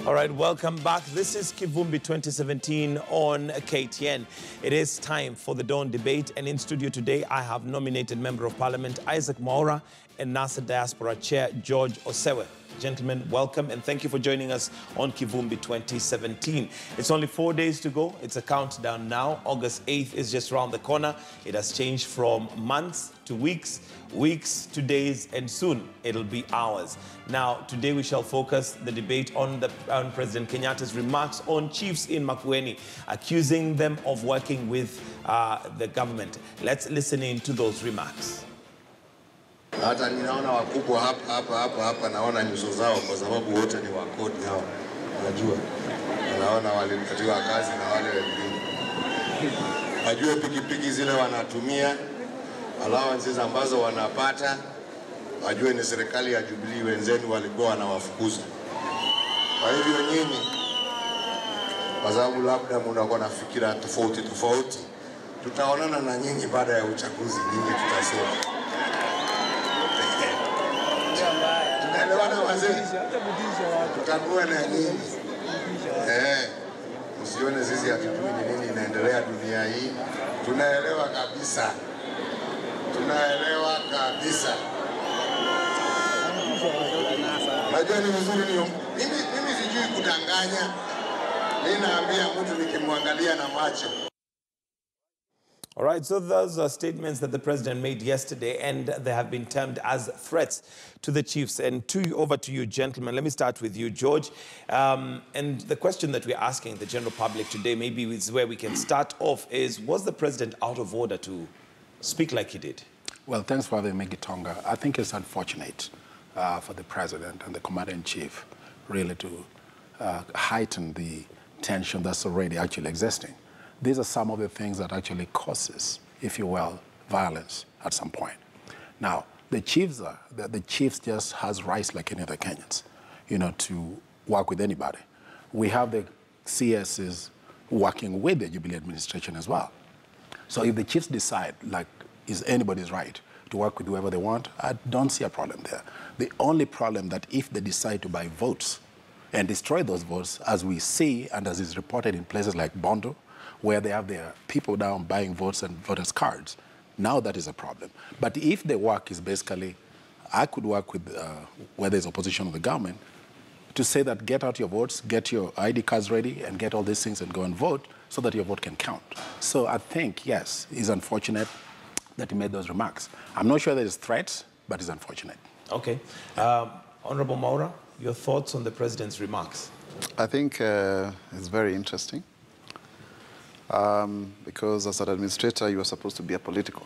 All right, welcome back. This is Kivumbi 2017 on KTN. It is time for the Dawn debate, and in studio today I have nominated Member of Parliament Isaac Mwaura and NASA Diaspora Chair George Osewe. Gentlemen, welcome and thank you for joining us on Kivumbi 2017. It's only 4 days to go. It's a countdown now. August 8th is just around the corner. It has changed from months to weeks, weeks to days, and soon it'll be hours. Now, today we shall focus the debate on President Kenyatta's remarks on chiefs in Makueni, accusing them of working with the government. Let's listen in to those remarks. Hata ninaona wakubwa hapa naona nyuso zao kwa sababu wote ni wakodi hao. Unajua. Naona walipatiwa kazi na wale wengine. Wajue pikipiki zile wanatumia, allowances ambazo wanapata, wajue ni serikali ya Jubilee wenzenu walikuwa wanawafukuza. Kwa hivyo nyinyi, kwa sababu labda mnakuwa na fikira tofauti, tutaonana na nyinyi baada ya uchaguzi, nyinyi tutasema. Tunaelewana wazee? Tutakuwa na nyinyi. Msione sisi hatujui nini inaendelea dunia hii. Tunaelewa kabisa. Tunaelewa kabisa. Najua ni vizuri ni mimi sijui kudanganya. Mimi naambia mtu nikimwangalia na macho. All right, so those are statements that the president made yesterday, and they have been termed as threats to the chiefs. And over to you, gentlemen. Let me start with you, George. And the question that we're asking the general public today, maybe is where we can start off, is was the president out of order to speak like he did? Well, thanks for having me, Gitonga. I think it's unfortunate for the president and the commander-in-chief really to heighten the tension that's already actually existing. These are some of the things that actually causes, if you will, violence at some point. Now, the chiefs just has rights like any other Kenyans, you know, to work with anybody. We have the CSs working with the Jubilee administration as well. So if the chiefs decide, like, is anybody's right to work with whoever they want, I don't see a problem there. The only problem that if they decide to buy votes and destroy those votes, as we see and as is reported in places like Bondo, where they have their people down buying votes and voters' cards, now that is a problem. But if the work is basically, I could work with where there's opposition of the government, to say that get out your votes, get your ID cards ready, and get all these things and go and vote so that your vote can count. So I think, yes, it's unfortunate that he made those remarks. I'm not sure there's threats, but it's unfortunate. Okay. Honorable Mwaura, your thoughts on the president's remarks? I think it's very interesting. Because as an administrator, you are supposed to be apolitical.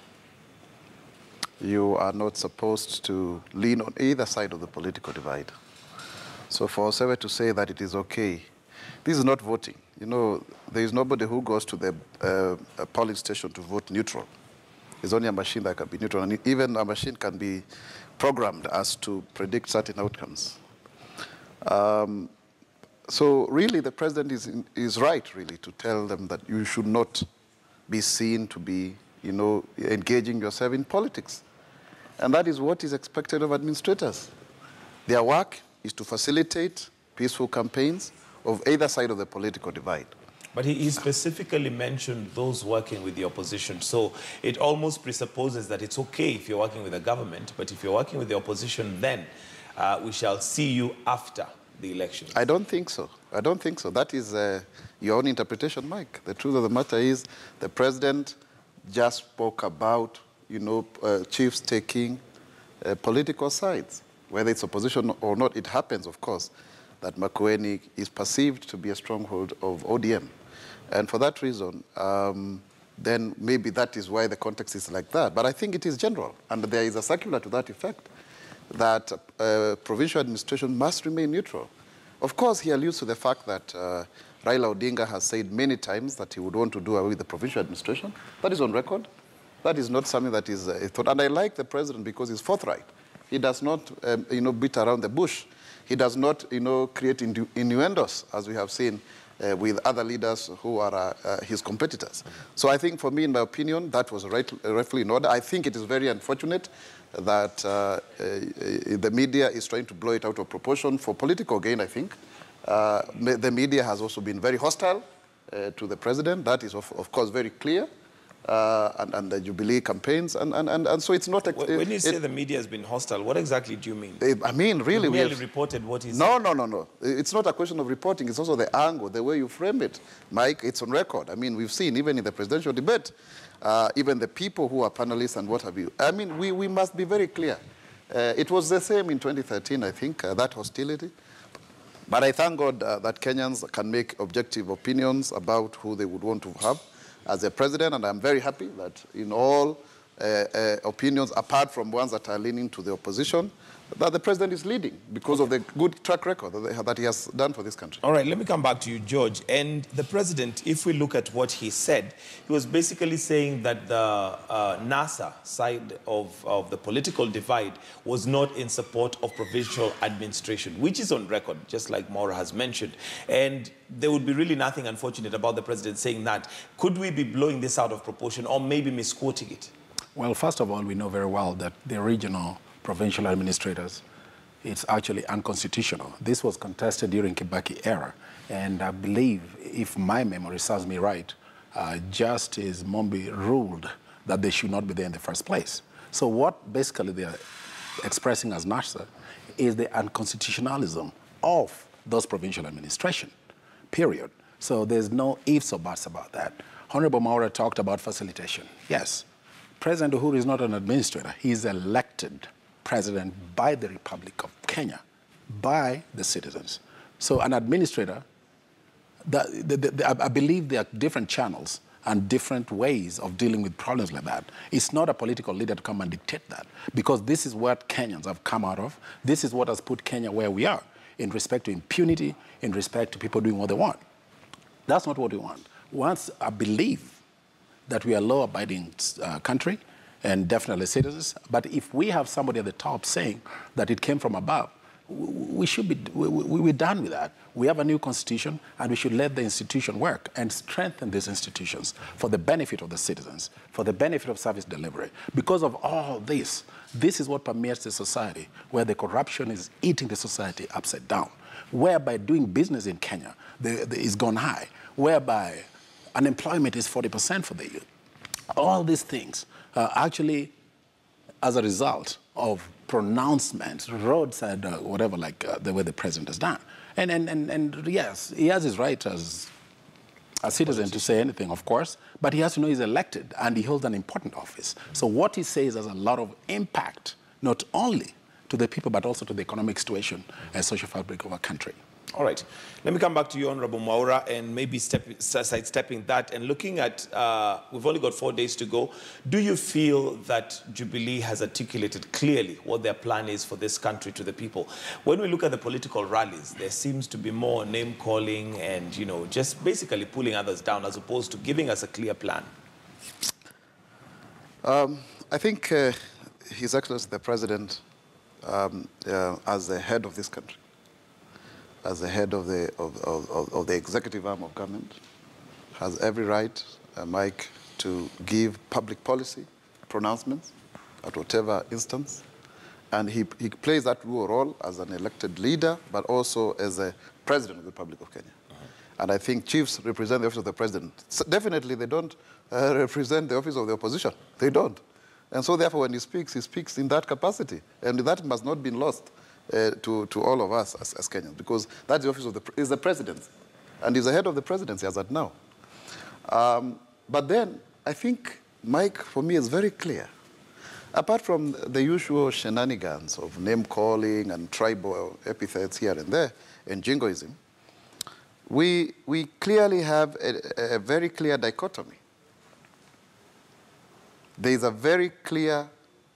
You are not supposed to lean on either side of the political divide. So for Osewe to say that it is okay, this is not voting. You know, there is nobody who goes to the polling station to vote neutral. There's only a machine that can be neutral, and even a machine can be programmed as to predict certain outcomes. So really, the president is right, really, to tell them that you should not be seen to be, you know, engaging yourself in politics. And that is what is expected of administrators. Their work is to facilitate peaceful campaigns of either side of the political divide. But he specifically mentioned those working with the opposition. So it almost presupposes that it's okay if you're working with the government, but if you're working with the opposition, then we shall see you after the elections. I don't think so. I don't think so. That is your own interpretation, Mike. The truth of the matter is the president just spoke about, you know, chiefs taking political sides. Whether it's opposition or not, it happens, of course, that Makueni is perceived to be a stronghold of ODM. And for that reason, then maybe that is why the context is like that. But I think it is general. And there is a circular to that effect, that provincial administration must remain neutral. Of course, he alludes to the fact that Raila Odinga has said many times that he would want to do away with the provincial administration. That is on record. That is not something that is thought. And I like the president because he's forthright. He does not, you know, beat around the bush. He does not, you know, create innuendos, as we have seen with other leaders who are his competitors. So I think, for me, in my opinion, that was rightfully in order. I think it is very unfortunate that the media is trying to blow it out of proportion for political gain, I think. The media has also been very hostile to the president. That is, of course, very clear. And the Jubilee campaigns, and so it's not... When you say the media has been hostile, what exactly do you mean? I mean, really... You merely reported what he said. No. It's not a question of reporting. It's also the angle, the way you frame it. Mike, it's on record. I mean, we've seen, even in the presidential debate, even the people who are panelists and what have you. I mean, we must be very clear. It was the same in 2013, I think, that hostility. But I thank God that Kenyans can make objective opinions about who they would want to have as a president, and I'm very happy that in all opinions, apart from ones that are leaning to the opposition, that the president is leading because of the good track record that he has done for this country. All right, let me come back to you, George. And the president, if we look at what he said, he was basically saying that the NASA side of the political divide was not in support of provincial administration, which is on record, just like Maura has mentioned. And there would be really nothing unfortunate about the president saying that. Could we be blowing this out of proportion or maybe misquoting it? Well, first of all, we know very well that the regional provincial administrators, it's actually unconstitutional. This was contested during Kibaki era, and I believe, if my memory serves me right, Justice Mombi ruled that they should not be there in the first place. So what basically they're expressing as NASA is the unconstitutionalism of those provincial administration, period. So there's no ifs or buts about that. Honorable Maura talked about facilitation. Yes, President Uhuru is not an administrator. He is elected president by the Republic of Kenya, by the citizens. So an administrator, I believe there are different channels and different ways of dealing with problems like that. It's not a political leader to come and dictate that, because this is what Kenyans have come out of. This is what has put Kenya where we are in respect to impunity, in respect to people doing what they want. That's not what we want. Once I believe that we are a law-abiding country, and definitely citizens. But if we have somebody at the top saying that it came from above, we're done with that. We have a new constitution, and we should let the institution work and strengthen these institutions for the benefit of the citizens, for the benefit of service delivery. Because of all this, this is what permeates the society, where the corruption is eating the society upside down, whereby doing business in Kenya is gone high, whereby unemployment is 40% for the youth. All these things actually, as a result of pronouncements, roadside, whatever, like the way the president has done. And yes, he has his right as a citizen to say anything, of course, but he has to know he's elected and he holds an important office. So what he says has a lot of impact, not only to the people, but also to the economic situation and social fabric of our country. All right. Let me come back to you, Honorable Maura, and maybe sidestepping that and looking at, we've only got 4 days to go. Do you feel that Jubilee has articulated clearly what their plan is for this country to the people? When we look at the political rallies, there seems to be more name-calling and, you know, just basically pulling others down as opposed to giving us a clear plan. I think His Excellency the President, as the head of this country, as the head of the executive arm of government, has every right, Mike, to give public policy pronouncements at whatever instance. And he plays that role as an elected leader, but also as a president of the Republic of Kenya. And I think chiefs represent the office of the president. So definitely they don't represent the office of the opposition. They don't. And so therefore when he speaks in that capacity. And that must not be lost to all of us as Kenyans, because that's the office of the president, and he's the head of the presidency as at now. But then I think, Mike, for me, is very clear. Apart from the usual shenanigans of name-calling and tribal epithets here and there, and jingoism, we clearly have a very clear dichotomy. There is a very clear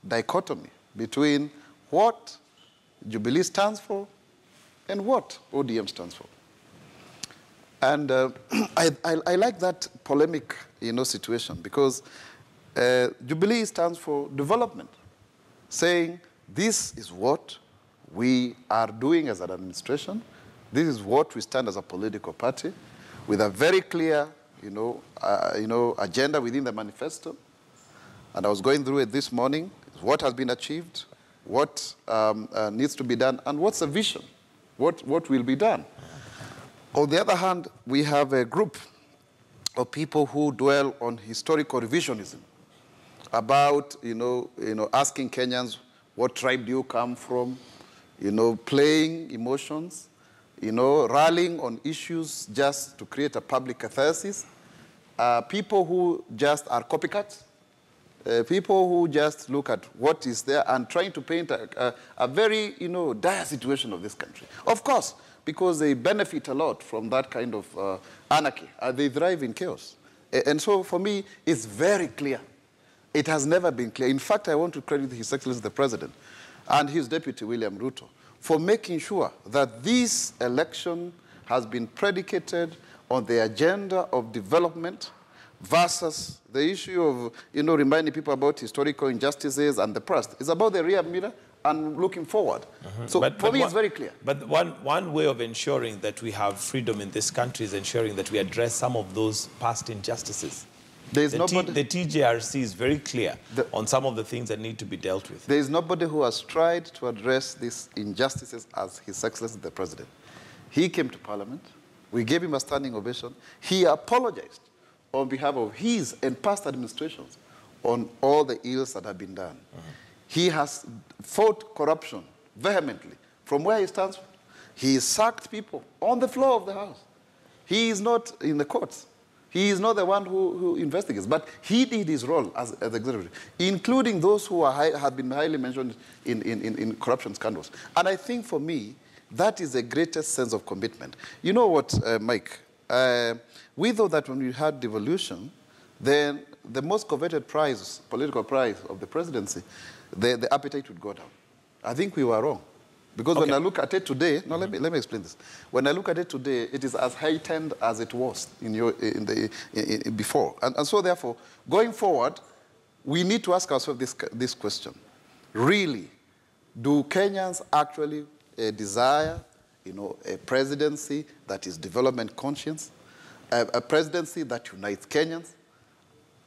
dichotomy between what Jubilee stands for and what ODM stands for. And I like that polemic, situation, because Jubilee stands for development, saying this is what we are doing as an administration, this is what we stand as a political party, with a very clear, agenda within the manifesto. And I was going through it this morning, what has been achieved, what needs to be done, and what's the vision, what will be done. On the other hand, we have a group of people who dwell on historical revisionism about, asking Kenyans, what tribe do you come from? Playing emotions, rallying on issues just to create a public catharsis. People who just are copycats. People who just look at what is there and trying to paint a very, dire situation of this country. Of course, because they benefit a lot from that kind of anarchy. They thrive in chaos. And so for me, it's very clear. It has never been clear. In fact, I want to credit His Excellency the President and his deputy, William Ruto, for making sure that this election has been predicated on the agenda of development versus the issue of, reminding people about historical injustices and the past. It's about the rear mirror and looking forward. So for me, it's very clear. But one way of ensuring that we have freedom in this country is ensuring that we address some of those past injustices. The TJRC is very clear on some of the things that need to be dealt with. There is nobody who has tried to address these injustices as His Excellency the President. He came to Parliament. We gave him a standing ovation. He apologized on behalf of his and past administrations on all the ills that have been done. He has fought corruption vehemently from where he stands. He sacked people on the floor of the House. He is not in the courts. He is not the one who investigates, but he did his role as the executive, including those who have been highly mentioned in corruption scandals. And I think for me, that is the greatest sense of commitment. You know what, Mike? We thought that when we had devolution, then the most coveted prize, political prize of the presidency, the appetite would go down. I think we were wrong. Because when I look at it today, let me explain this. When I look at it today, it is as heightened as it was before. And so therefore, going forward, we need to ask ourselves this question. Really, do Kenyans actually desire, a presidency that is development conscious, a presidency that unites Kenyans?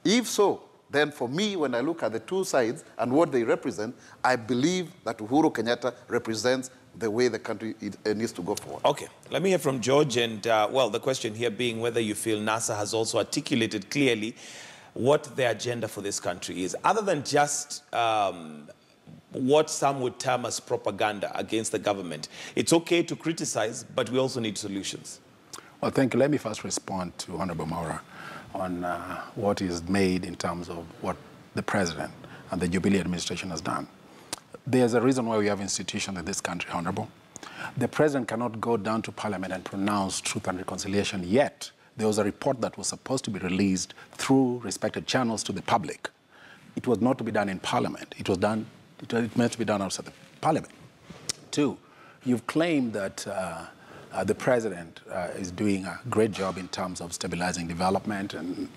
If so, then for me, when I look at the two sides and what they represent, I believe that Uhuru Kenyatta represents the way the country needs to go forward. Okay, let me hear from George. And, well, the question here being whether you feel NASA has also articulated clearly what the agenda for this country is, other than just what some would term as propaganda against the government. It's okay to criticize, but we also need solutions. Well, thank you. Let me first respond to Honorable Maura on what is made in terms of what the President and the Jubilee administration has done. There's a reason why we have institutions in this country, Honorable. The President cannot go down to Parliament and pronounce truth and reconciliation yet. There was a report that was supposed to be released through respected channels to the public. It was not to be done in Parliament. It meant to be done outside the Parliament. Two, you've claimed that the President is doing a great job in terms of stabilizing development and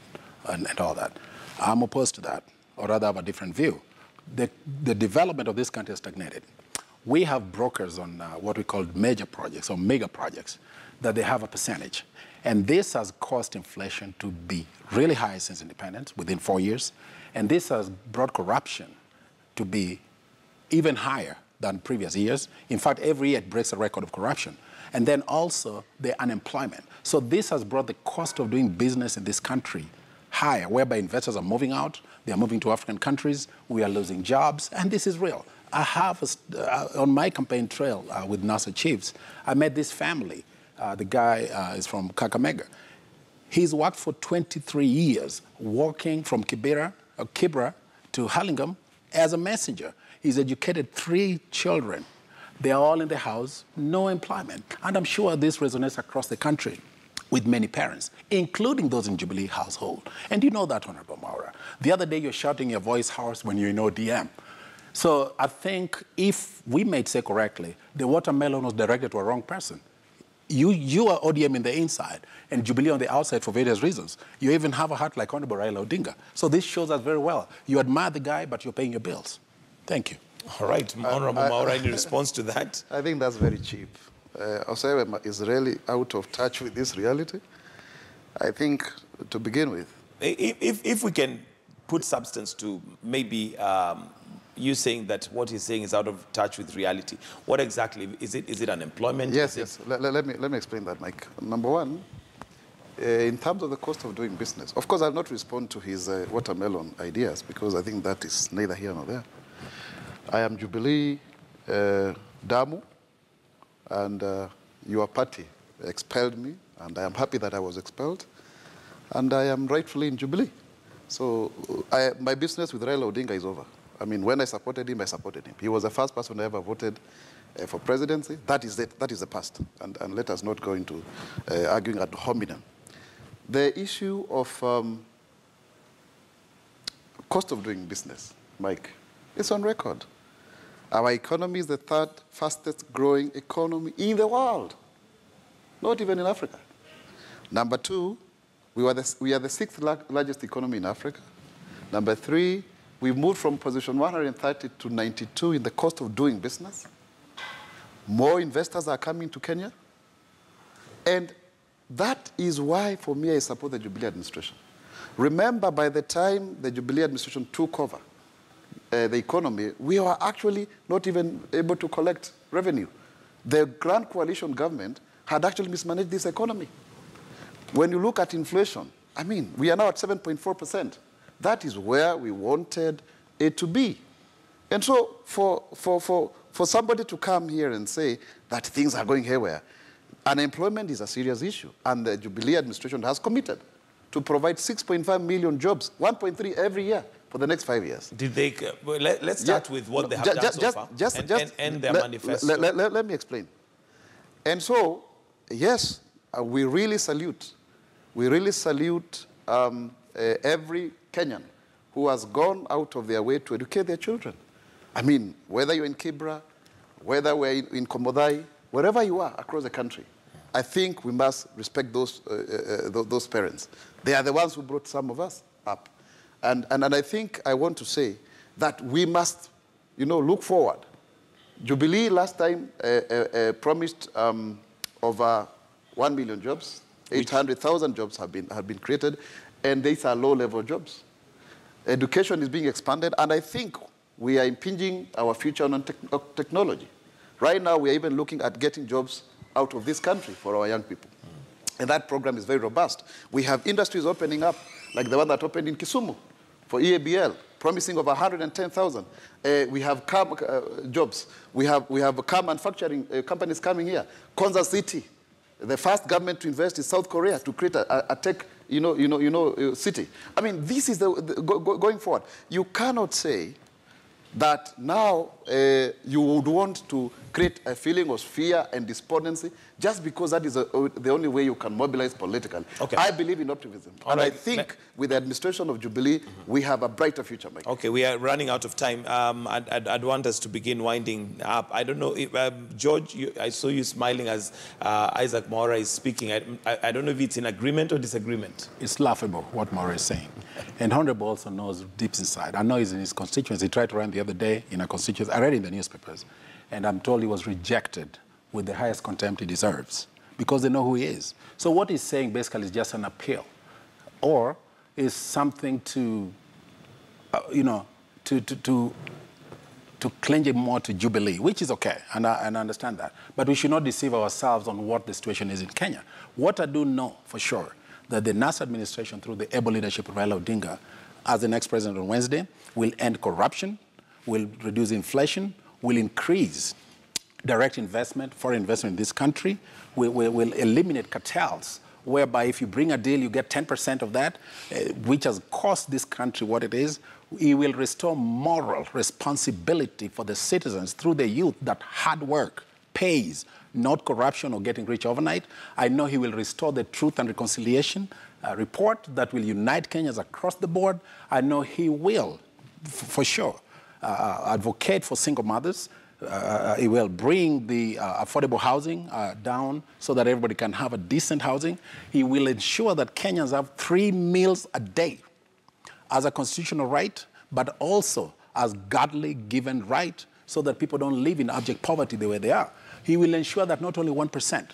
all that. I'm opposed to that, or rather have a different view. The development of this country has stagnated. We have brokers on what we call major projects or mega projects that they have a percentage. And this has caused inflation to be really high since independence, within 4 years. And this has brought corruption to be even higher than previous years. In fact, every year it breaks a record of corruption. And then also the unemployment. So this has brought the cost of doing business in this country higher, whereby investors are moving out, they are moving to African countries, we are losing jobs, and this is real. I have, on my campaign trail with NASA chiefs, I met this family. The guy is from Kakamega. He's worked for 23 years, walking from Kibera to Hurlingham as a messenger. He's educated 3 children. They are all in the house, no employment. And I'm sure this resonates across the country with many parents, including those in Jubilee household. And you know that, Honorable Maura. The other day, you're shouting your voice hoarse when you're in ODM. So I think if we may say correctly, the watermelon was directed to a wrong person. You are ODM in the inside and Jubilee on the outside for various reasons. You even have a heart like Honorable Raila Odinga. So this shows us very well. You admire the guy, but you're paying your bills. Thank you. All right, Honorable Maura, in response to that? I think that's very cheap. Osebe is really out of touch with this reality. I think, to begin with. If we can put substance to maybe you saying that what he's saying is out of touch with reality. What exactly is it? Is it unemployment? Yes, yes. Let me explain that, Mike. Number one, in terms of the cost of doing business, of course, I'll not respond to his watermelon ideas because I think that is neither here nor there. I am Jubilee, Damu, and your party expelled me, and I am happy that I was expelled, and I am rightfully in Jubilee. So my business with Raila Odinga is over. I mean, when I supported him, I supported him. He was the first person I ever voted for presidency. That is it. That is the past. And let us not go into arguing ad hominem. The issue of cost of doing business, Mike, it's on record. Our economy is the third fastest growing economy in the world, not even in Africa. Number two, we are the sixth largest economy in Africa. Number three, we moved from position 130 to 92 in the cost of doing business. More investors are coming to Kenya. And that is why, for me, I support the Jubilee administration. Remember, by the time the Jubilee administration took over the economy, we were actually not even able to collect revenue. The Grand Coalition government had actually mismanaged this economy. When you look at inflation, I mean, we are now at 7.4%. That is where we wanted it to be. And so for somebody to come here and say that things are going haywire, unemployment is a serious issue. And the Jubilee administration has committed to provide 6.5 million jobs, 1.3 every year for the next 5 years. Did they, well, let's start with what they have done so far and their manifesto. Let me explain. And so, yes, we really salute every Kenyan who has gone out of their way to educate their children. I mean, whether you're in Kibra, whether we're in Komodai, wherever you are across the country, I think we must respect those parents. They are the ones who brought some of us up. And I think I want to say that we must, look forward. Jubilee last time promised over 1 million jobs. 800,000 jobs have been created, and these are low-level jobs. Education is being expanded, and I think we are impinging our future on technology. Right now, we are even looking at getting jobs out of this country for our young people. And that program is very robust. We have industries opening up, like the one that opened in Kisumu for EABL, promising over 110,000. We have car jobs. We have car manufacturing companies coming here. Kansas City, the first government to invest in South Korea to create a tech, city. I mean, this is going forward. You cannot say that now you would want to create a feeling of fear and despondency just because that is the only way you can mobilize politically. Okay. I believe in optimism. And I think with the administration of Jubilee, we have a brighter future, Mike. Okay, we are running out of time. I'd want us to begin winding up. I don't know, if, George, I saw you smiling as Isaac Mwaura is speaking. I don't know if it's in agreement or disagreement. It's laughable what Mwaura is saying. And Honorable also knows deep inside. I know he's in his constituency. He tried to run the other day in a constituency. I read it in the newspapers. And I'm told he was rejected with the highest contempt he deserves because they know who he is. So what he's saying basically is just an appeal or is something to, to cling him more to Jubilee, which is okay, and I understand that. But we should not deceive ourselves on what the situation is in Kenya. What I do know for sure, that the NASA administration, through the able leadership of Raila Odinga, as the next president on Wednesday, will end corruption, will reduce inflation, will increase direct investment, foreign investment in this country, will eliminate cartels, whereby if you bring a deal, you get 10% of that, which has cost this country what it is. He will restore moral responsibility for the citizens through the youth that hard work pays, not corruption or getting rich overnight. I know he will restore the Truth and Reconciliation report that will unite Kenyans across the board. I know he will, for sure, advocate for single mothers. He will bring the affordable housing down so that everybody can have a decent housing. He will ensure that Kenyans have 3 meals a day as a constitutional right, but also as godly given right so that people don't live in abject poverty the way they are. He will ensure that not only 1%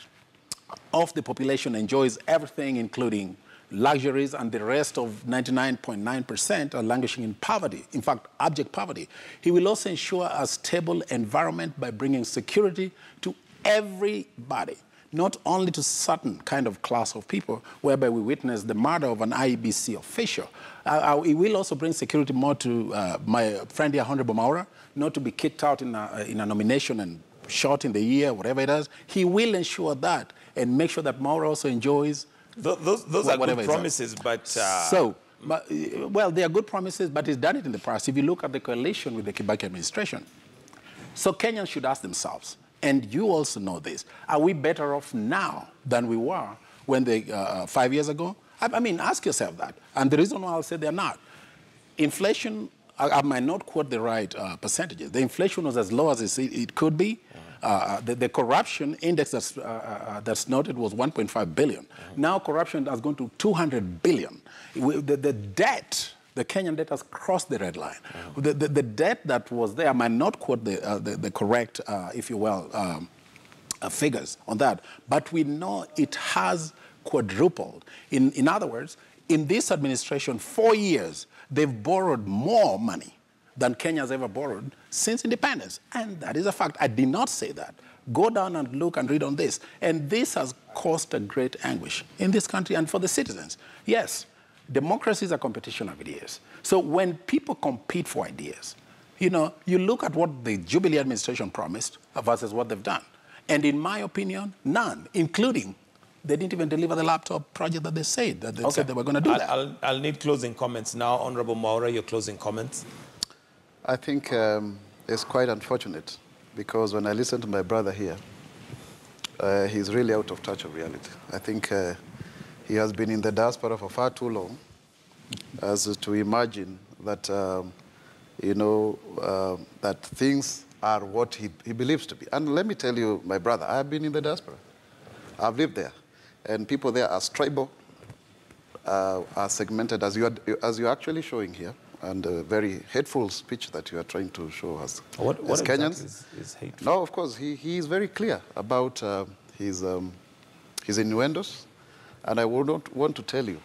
of the population enjoys everything, including luxuries, and the rest of 99.9% are languishing in poverty, in fact, abject poverty. He will also ensure a stable environment by bringing security to everybody, not only to certain kind of class of people, whereby we witness the murder of an IEBC official. He will also bring security more to my friend here, Honorable Maura, not to be kicked out in a nomination and shot in the ear, whatever it is. He will ensure that and make sure that Maura also enjoys. Those are good promises, but... well, they are good promises, but he's done it in the past. If you look at the coalition with the Kibaki administration, so Kenyans should ask themselves, and you also know this, are we better off now than we were when 5 years ago? I mean, ask yourself that. And the reason why I'll say they're not. Inflation, I might not quote the right percentages. The inflation was as low as it could be. The corruption index that's noted was 1.5 billion. Now corruption has gone to 200 billion. The debt, the Kenyan debt has crossed the red line. The debt that was there, I might not quote the correct, if you will, figures on that, but we know it has quadrupled. In other words, in this administration, 4 years, they've borrowed more money than Kenya's ever borrowed since independence. And that is a fact. I did not say that. Go down and look and read on this. And this has caused a great anguish in this country and for the citizens. Yes, democracy is a competition of ideas. So when people compete for ideas, you know, you look at what the Jubilee administration promised versus what they've done. And in my opinion, none, including they didn't even deliver the laptop project that they said said they were going to do that. I'll need closing comments now. Honorable Maura, your closing comments. I think it's quite unfortunate because when I listen to my brother here, he's really out of touch of reality. I think he has been in the diaspora for far too long as to imagine that, you know, that things are what he believes to be. And let me tell you, my brother, I have been in the diaspora. I've lived there. And people there are tribal, are segmented, as you're actually showing here. And a very hateful speech that you are trying to show us what as Kenyans. Exactly is hateful? No, of course, he is very clear about his innuendos. And I would not want to tell you,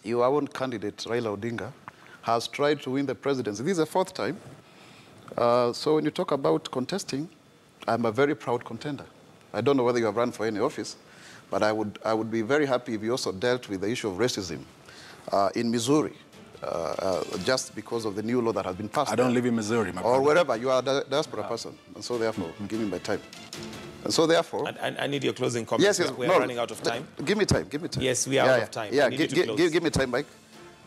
your own candidate, Raila Odinga, has tried to win the presidency. This is the 4th time. So when you talk about contesting, I'm a very proud contender. I don't know whether you have run for any office, but I would be very happy if you also dealt with the issue of racism in Missouri. Just because of the new law that has been passed. I don't live in Missouri, my or brother. Wherever. You are a diaspora person. And so therefore, give me my time. And so therefore... I need your closing comments. Yes, we are running out of time. Give me time, give me time. Yes, we are out of time. Yeah, give me time, Mike.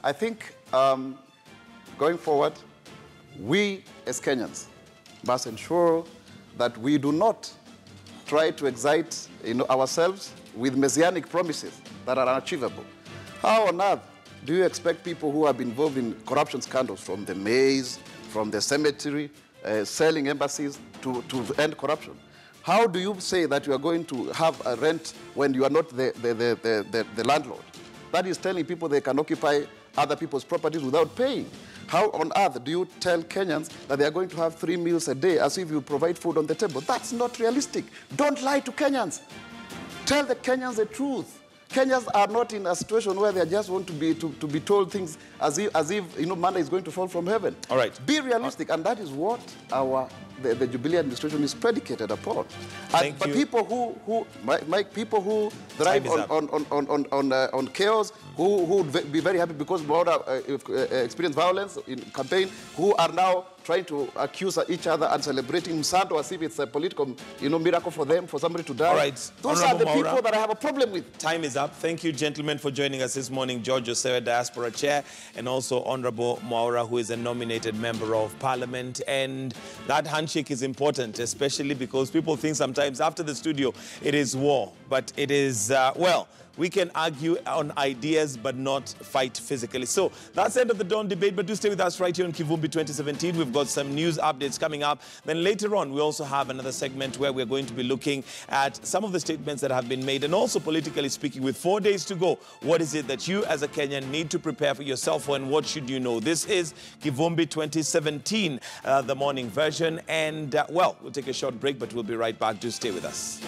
I think going forward, we as Kenyans must ensure that we do not try to excite ourselves with messianic promises that are unachievable. How on earth do you expect people who have been involved in corruption scandals, from the maize, from the cemetery, selling embassies, to end corruption? How do you say that you are going to have a rent when you are not the landlord? That is telling people they can occupy other people's properties without paying. How on earth do you tell Kenyans that they are going to have 3 meals a day as if you provide food on the table? That's not realistic. Don't lie to Kenyans. Tell the Kenyans the truth. Kenyans are not in a situation where they just want to be told things as if manna is going to fall from heaven. All right. Be realistic, and that is what the Jubilee administration is predicated upon. Thank but you. people who thrive on chaos, who would be very happy because Maura experienced violence in campaign, who are now trying to accuse each other and celebrating Msando as if it's a political miracle for them, for somebody to die. All right. Those are the people that I have a problem with. Time is up. Thank you, gentlemen, for joining us this morning. George Osewe, Diaspora Chair, and also Honorable Maura, who is a nominated member of Parliament. And that handshake is important, especially because people think sometimes after the studio it is war. But it is, well, we can argue on ideas but not fight physically. So that's the end of the Dawn debate, but do stay with us right here on Kivumbi 2017. We've got some news updates coming up. Then later on, we also have another segment where we're going to be looking at some of the statements that have been made, and also politically speaking, with 4 days to go, what is it that you as a Kenyan need to prepare for yourself for, and what should you know? This is Kivumbi 2017, the morning version. And, well, we'll take a short break, but we'll be right back. Do stay with us.